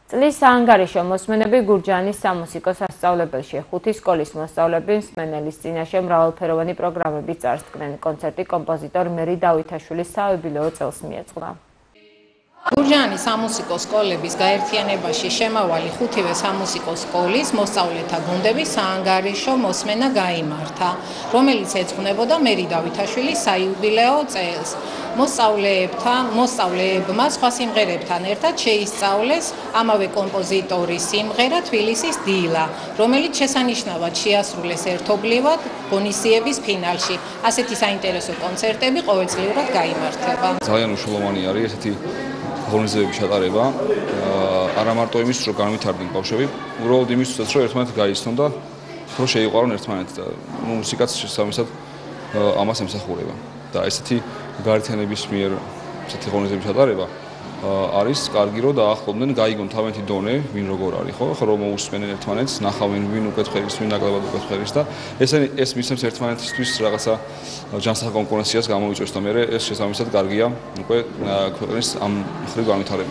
წლის საანგარიშო მოსმენები გურჯაანის სამუსიკო სასწავლებელში 5 სკოლის მოსწავლეები მსმენელის წინაშე მრავალფეროვანი პროგრამები წარსდგნენ. კონცერტი კომპოზიტორ მერი დავითაშვილის საიუბილეო წელს მიეწყდა. გურჯაანის სამუსიკო სკოლების გაერთიანებაში შემავალი 5-ვე სამუსიკო სკოლის მოსწავლეთა გუნდების საანგარიშო მოსმენა გაიმართა, რომელიც ეძღვნებოდა მერი დავითაშვილის საიუბილეო წელს. მოსწავლეებმა სხვა სიმღერებთან ერთად შეისწავლეს ამავე კომპოზიტორის სიმღერა თბილისის დილა, რომელიც შესანიშნავად შეასრულეს ერთობლივად ღონისძიების ფინალში. ასეთი საინტერესო კონცერტები ყოველწლიურად გაიმართება. ძალიან უშუალოვანი არის ესეთი ღონისძიების ჩატარება, არა მარტო იმისთვის, რომ განვითარდნენ ბავშვები, უბრალოდ იმისთვისაც, რომ ერთმანეთს გაიცნონ და რომ შეიყვარონ ერთმანეთს და მუსიკაც შესაბამისად ამას ემსახურება. და ესეთი გაერთიანების მიერ ესეთი ღონისძიების ჩატარება არის კარგი, რომ დაახლოვდნენ, გაიგონ თავიანთი დონე, ვინ როგორ არის, ხო, რომ მოусმენენ ერთმანეთს, ნახავენ ვინ უკეთ ხედის, ვინ ნაკლებად უკეთ ხედის და ეს მისცემს ერთმანეთისთვის რაღაცა ჯანსაღ კონკურენციას გამოვიწვევს და მე ეს შესაბამისად კარგია უკვე ქვეყნის ამ მხრივ განვითარების.